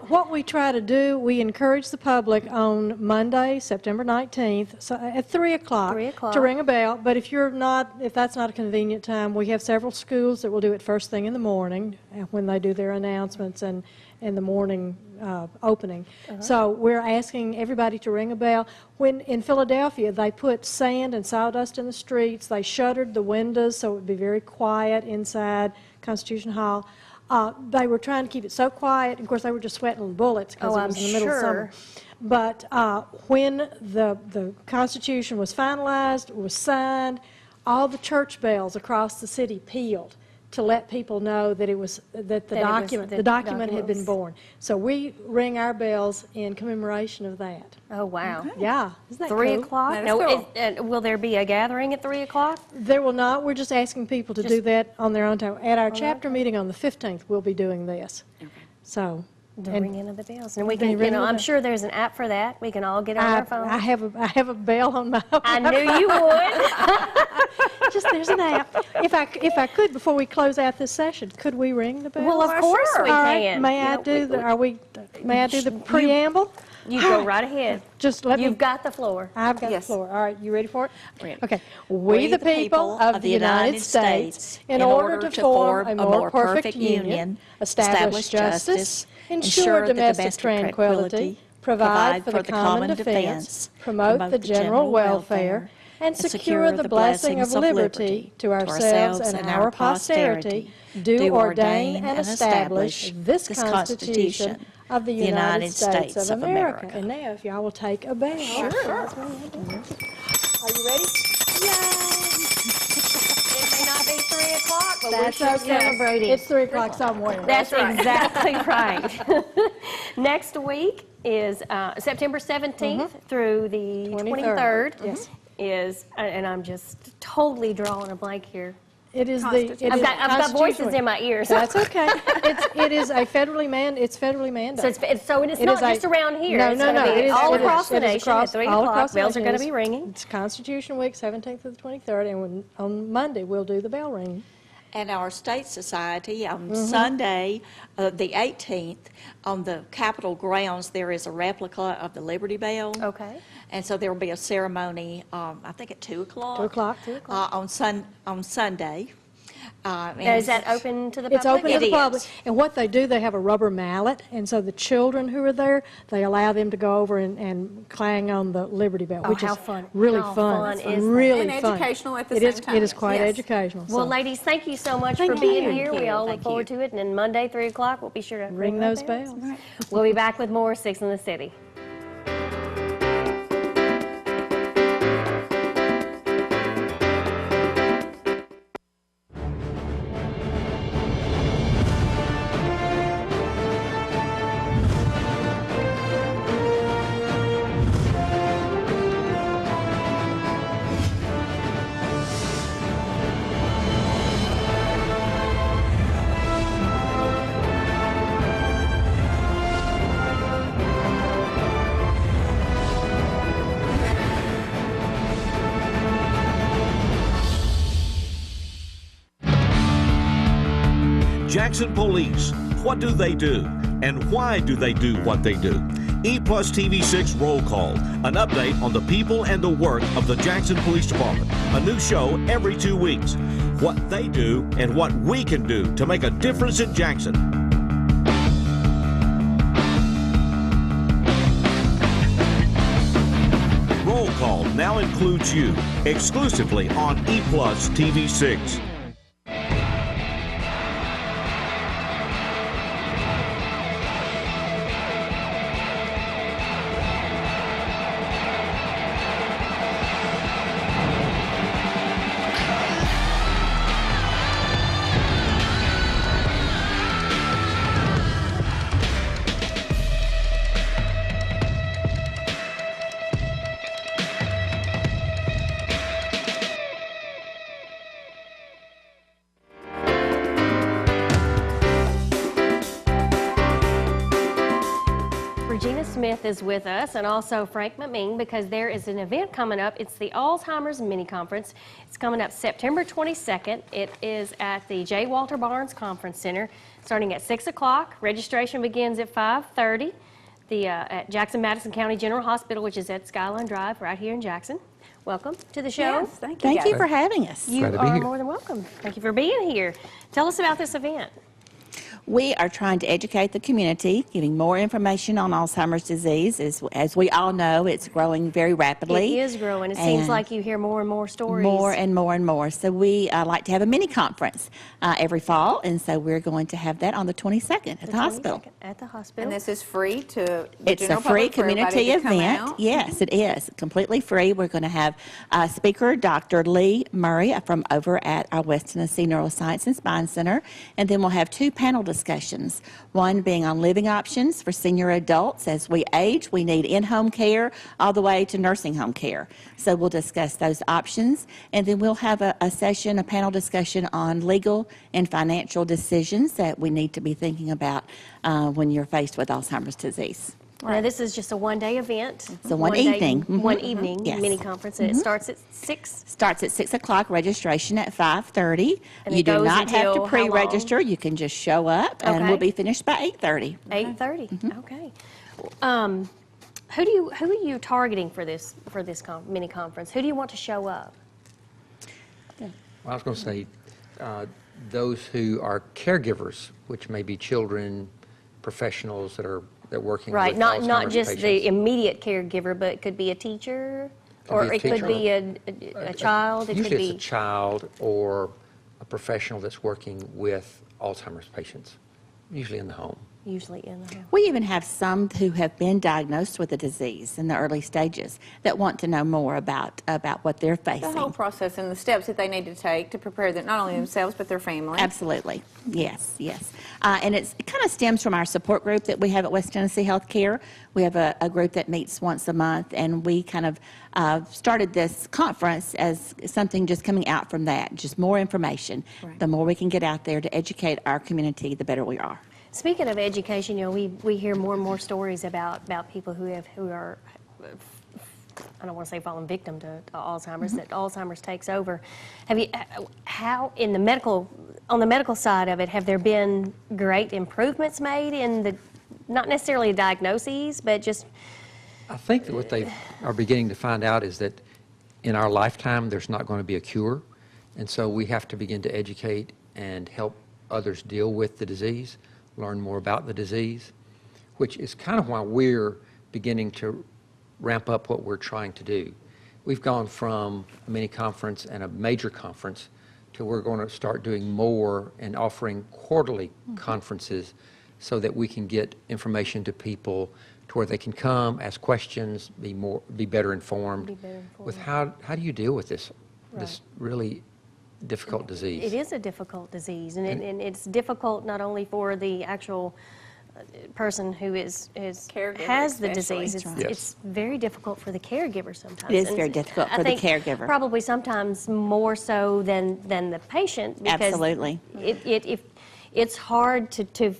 What we try to do, we encourage the public on Monday, September 19th, so at 3 o'clock, 3 o'clock. to ring a bell. But if that's not a convenient time, we have several schools that will do it first thing in the morning when they do their announcements and in the morning opening. So we're asking everybody to ring a bell. When in Philadelphia, they put sand and sawdust in the streets. They shuttered the windows so it would be very quiet inside Constitution Hall. They were trying to keep it so quiet. Of course, they were just sweating bullets because it was in the middle of summer. But when the Constitution was finalized, was signed, all the church bells across the city pealed to let people know that the document had been born. So we ring our bells in commemoration of that. Oh, wow. Yeah. Isn't that 3 cool? o'clock? That is No, cool. will there be a gathering at 3 o'clock? There will not. We're just asking people to do that on their own time. At our chapter meeting on the 15th, we'll be doing this. So. The ringing of the bells. And we The can, ringing of I'm the- sure there's an app for that. We can all get on our phone. I have a bell on my. I knew you would. Just there's an app. If I could before we close out this session, could we ring the bell? Well, of course we All right, can. May I do the preamble? You go right ahead. Just let You've got the floor. I've got Yes. the floor. All right, you ready for it? Ready. Okay. We, the people of the United States, in order to form a more perfect union, establish justice, ensure domestic tranquility, provide for the common defense, promote the general welfare, and secure the blessing of liberty to ourselves and our posterity, do ordain and establish this Constitution of the United States of America. And now, if y'all will take a bow. Sure. Are you ready? It may not be 3 o'clock, but we're That's sure okay. celebrating. It's 3 o'clock somewhere. That's exactly right. Next week is September 17th through the 23rd. Yes. Is, and I'm just totally drawing a blank here. It is I've got voices in my ears. That's okay. It is a federally mandated. So it's not just around here. No, it's no, no. It is all it across is, the it is nation across, at 3 all o'clock. across the Bells are nation. going to be ringing. It's Constitution Week, 17th to the 23rd, and on Monday we'll do the bell ringing. And our state society on Sunday, the 18th, on the Capitol grounds, there is a replica of the Liberty Bell. Okay. And so there will be a ceremony, I think at 2 o'clock. 2 o'clock. On Sunday. Now, is that open to the public? It's open to the It public. is. And what they do, they have a rubber mallet, and so the children who are there, they allow them to go over and clang on the Liberty Bell, which how is fun. really How fun. fun It's is that? really And fun. educational at the It is- same time. It is quite Yes. educational. Well, so. ladies, thank you so much Thank for being you. here. Thank We you. all look Thank forward to it. And then Monday, 3 o'clock, we'll be sure to Ring those bells. We'll be back with more 6 in the City. Jackson Police, what do they do? And why do they do what they do? EPlusTV 6 Roll Call, an update on the people and the work of the Jackson Police Department. A new show every 2 weeks. What they do and what we can do to make a difference in Jackson. Roll Call now includes you, exclusively on EPlusTV 6. Regina Smith is with us, and also Frank McMean, because there is an event coming up. It's the Alzheimer's Mini Conference. It's coming up September 22nd. It is at the J. Walter Barnes Conference Center, starting at 6 o'clock. Registration begins at 5:30 at Jackson Madison County General Hospital, which is at Skyline Drive right here in Jackson. Welcome to the show. Yes, thank you. Thank you guys. for having us. You are more than welcome. Thank you for being here. Tell us about this event. We are trying to educate the community, giving more information on Alzheimer's disease. As we all know, it's growing very rapidly. It is growing. It seems like you hear more and more stories. More and more and more. So we like to have a mini conference every fall, and so we're going to have that on the 22nd at the hospital. At the hospital. And this is free to the It's a general free public for everybody community to come event. out? Yes, it is. Completely free. We're going to have speaker Dr. Lee Murray from over at our West Tennessee Neuroscience and Spine Center. And then we'll have 2 panel discussions. One being on living options for senior adults. As we age, we need in-home care all the way to nursing home care. So we'll discuss those options. And then we'll have a session, a panel discussion on legal and financial decisions that we need to be thinking about when you're faced with Alzheimer's disease. Now, this is just a one-day event. So one evening. One evening Yes. mini conference, and it starts at 6. Starts at 6 o'clock, registration at 5:30. And You it do goes not have until to how pre-register. You can just show up, and Okay. we'll be finished by 8:30. 8:30. Okay. Who are you targeting for this mini conference? Who do you want to show up? Well, I was going to say those who are caregivers, which may be children, professionals that are working Right. with Not Alzheimer's just patients. the immediate caregiver, but it could be a teacher, or be a it could teacher. be a child. It Usually could it's be a child or a professional that's working with Alzheimer's patients, usually in the home. usually in the home? We even have some who have been diagnosed with the disease in the early stages that want to know more about what they're facing. The whole process and the steps that they need to take to prepare them, not only themselves but their family. Absolutely. Yes, yes. And it kind of stems from our support group that we have at West Tennessee Healthcare. We have a group that meets once a month, and we kind of started this conference as something just coming out from that, just more information. Right. The more we can get out there to educate our community, the better we are. Speaking of education, you know, we hear more and more stories about people who are, I don't want to say fallen victim to Alzheimer's, that Alzheimer's takes over. Have you, how in the on the medical side of it, have there been great improvements made in the, not necessarily diagnoses, but just? I think that what they are beginning to find out is that in our lifetime, there's not going to be a cure. And so we have to begin to educate and help others deal with the disease, learn more about the disease, which is kind of why we're beginning to ramp up what we're trying to do. We've gone from a mini conference and a major conference to we're going to start doing more and offering quarterly conferences so that we can get information to people to where they can come, ask questions, be better informed. With how do you deal with this really difficult disease? It is a difficult disease, and it's difficult not only for the actual person who has the disease. It's very difficult for the caregiver sometimes. It is very difficult for the caregiver. Probably sometimes more so than the patient. Because absolutely. It's hard to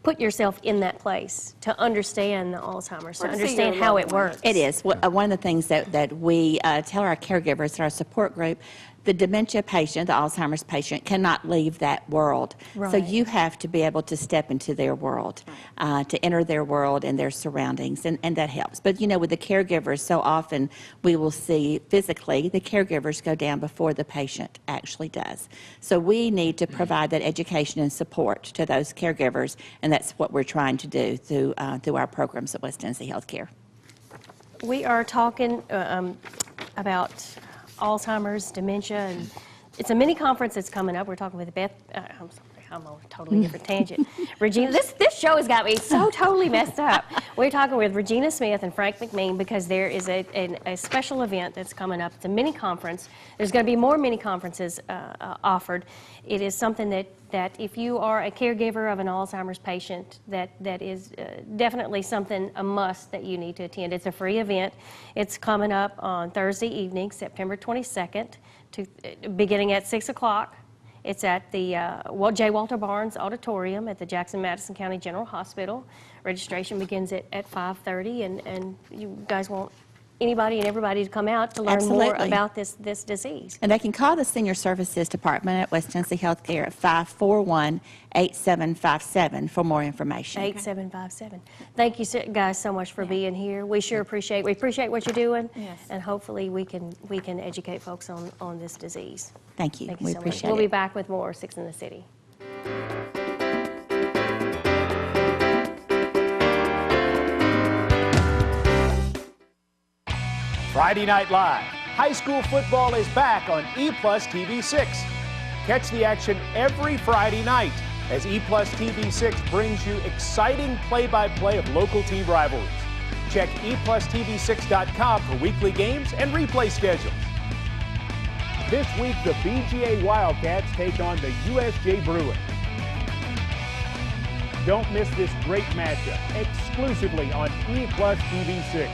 put yourself in that place, to understand the Alzheimer's, to understand how it works. It is. One of the things that we tell our caregivers, our support group, the dementia patient, the Alzheimer's patient, cannot leave that world. Right. So you have to be able to step into their world, to enter their world and their surroundings, and that helps. But, you know, with the caregivers, so often we will see physically the caregivers go down before the patient actually does. So we need to provide that education and support to those caregivers, and that's what we're trying to do through our programs at West Tennessee Healthcare. We are talking about Alzheimer's, dementia, and it's a mini conference that's coming up. We're talking with Beth. I'm sorry, I'm on a totally different tangent. Regina, this show has got me so totally messed up. We're talking with Regina Smith and Frank McMean because there is a special event that's coming up. It's a mini conference. There's going to be more mini conferences offered. It is something that if you are a caregiver of an Alzheimer's patient, that is definitely a must that you need to attend. It's a free event. It's coming up on Thursday evening, September 22nd, beginning at 6 o'clock. It's at the J. Walter Barnes Auditorium at the Jackson-Madison County General Hospital. Registration begins at 5:30, and you guys want anybody and everybody to come out to learn more about this disease. And they can call the Senior Services Department at West Tennessee Healthcare at 541-8757 for more information. 8757. Thank you guys so much for being here. We appreciate what you're doing, and hopefully we can educate folks on this disease. Thank you. We so appreciate much. We'll it. be back with more Six in the City. Friday Night Live. High school football is back on EPlusTV6. Catch the action every Friday night as EPlusTV6 brings you exciting play-by-play of local team rivalries. Check EPlusTV6.com for weekly games and replay schedules. This week, the BGA Wildcats take on the USJ Bruins. Don't miss this great matchup exclusively on EPlusTV6.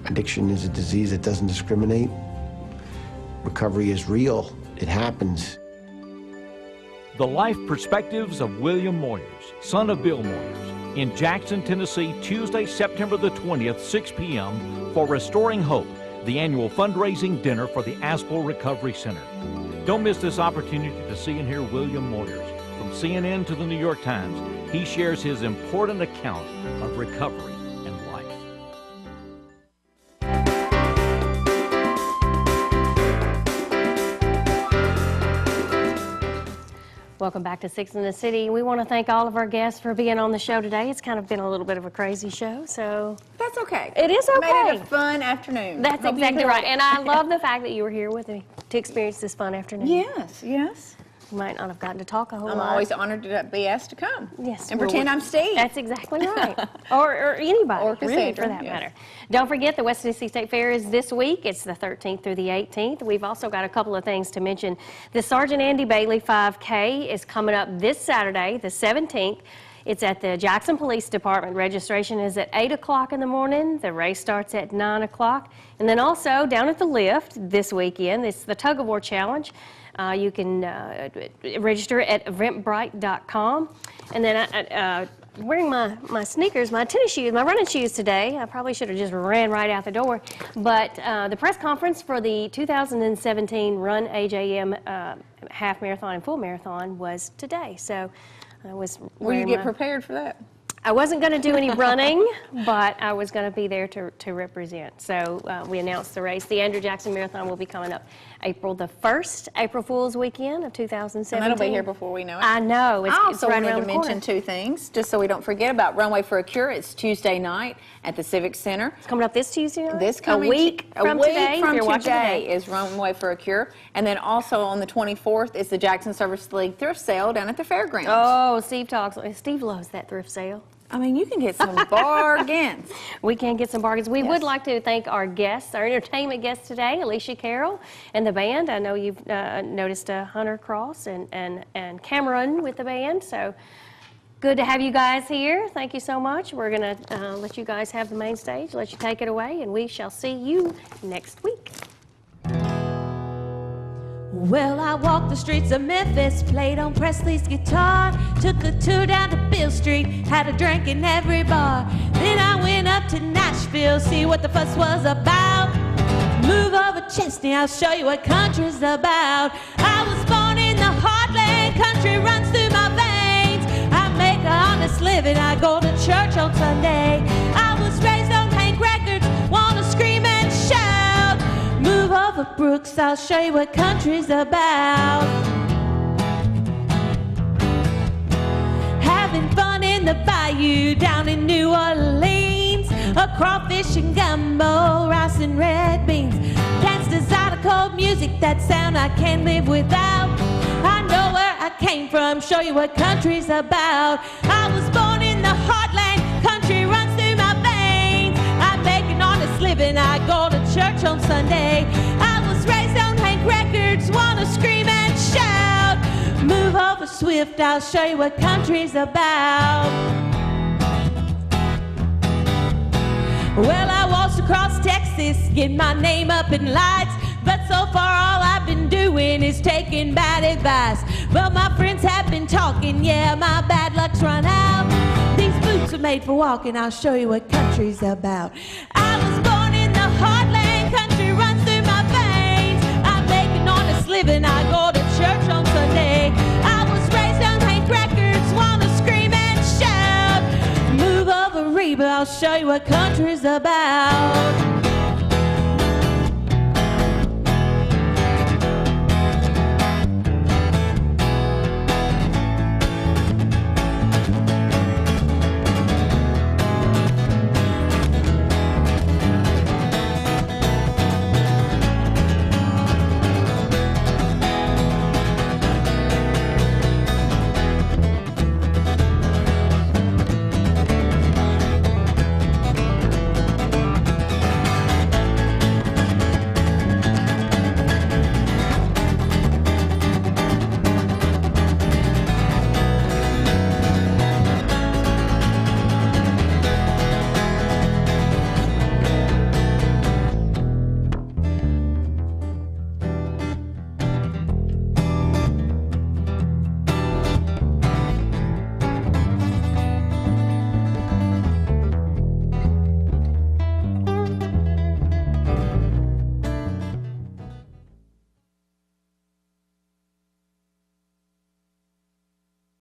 Addiction is a disease that doesn't discriminate. Recovery is real. It happens. The life perspectives of William Moyers, son of Bill Moyers, in Jackson, Tennessee, Tuesday, September the 20th, 6 p.m. for Restoring Hope, the annual fundraising dinner for the Aspel Recovery Center. Don't miss this opportunity to see and hear William Moyers, From CNN to the New York Times, he shares his important account of recovery and life. Welcome back to Six in the City. We want to thank all of our guests for being on the show today. It's kind of been a little bit of a crazy show, so that's okay. It is okay. Made it a fun afternoon. That's Hope you exactly enjoyed right. it. And I love the fact that you were here with me to experience this fun afternoon. Yes, yes. You might not have gotten to talk a whole I'm lot. always honored to be asked to come. Yes. And pretend I'm Steve. That's exactly right. or anybody, Or really, Cassandra, for that yes. matter. Don't forget, the West Tennessee State Fair is this week. It's the 13th through the 18th. We've also got a couple of things to mention. The Sergeant Andy Bailey 5K is coming up this Saturday, the 17th. It's at the Jackson Police Department. Registration is at 8 o'clock in the morning. The race starts at 9 o'clock. And then also down at the lift this weekend, it's the Tug of War Challenge. You can register at eventbrite.com. And then wearing my sneakers, my tennis shoes, my running shoes today. I probably should have just ran right out the door. But the press conference for the 2017 Run AJM half marathon and full marathon was today. So I was Will you get prepared for that? I wasn't going to do any running, but I was going to be there to represent. So we announced the race. The Andrew Jackson Marathon will be coming up April the 1st, April Fool's weekend of 2017. And that'll be here before we know it. I know. It's, I it's also right wanted around to the corner. mention two things, just so we don't forget about Runway for a Cure. It's Tuesday night at the Civic Center. It's coming up this Tuesday night? This coming a week from today, if you're watching today. is Runway for a Cure. And then also on the 24th is the Jackson Service League thrift sale down at the fairgrounds. Oh, Steve loves that thrift sale. I mean, you can get some bargains. We can get some bargains. We Yes. would like to thank our guests, our entertainment guests today, Alicia Carroll and the band. I know you've noticed Hunter Cross and Cameron with the band. So good to have you guys here. Thank you so much. We're going to let you guys have the main stage, let you take it away, and we shall see you next week. Well, I walked the streets of Memphis, played on Presley's guitar, took a tour down to Bill Street, had a drink in every bar. Then I went up to Nashville, see what the fuss was about. Move over Chesney, I'll show you what country's about. I was born in the heartland, country runs through my veins. I make an honest living, I go to church on Sunday. I was raised on Hank Records, wanna scream and shout. Move over Brooks, I'll show you what country's about. Having fun in the bayou down in New Orleans. A crawfish and gumbo, rice and red beans. Dance to zydeco music, that sound I can't live without. I know where I came from, show you what country's about. I was born in the heartland, country runs through my veins. I make an honest living, I go to church on Sunday. I was raised on Hank Records, wanna scream and shout. Move over Swift, I'll show you what country's about. Well, I waltzed across Texas, get my name up in lights. But so far all I've been doing is taking bad advice. Well, my friends have been talking, yeah, my bad luck's run out. These boots are made for walking, I'll show you what country's about. I was born in the heartland, country runs through my veins. I make an honest living, I go to church on Sunday. I was raised on Hank Records, wanna scream and shout. Move over Reba, I'll show you what country's about.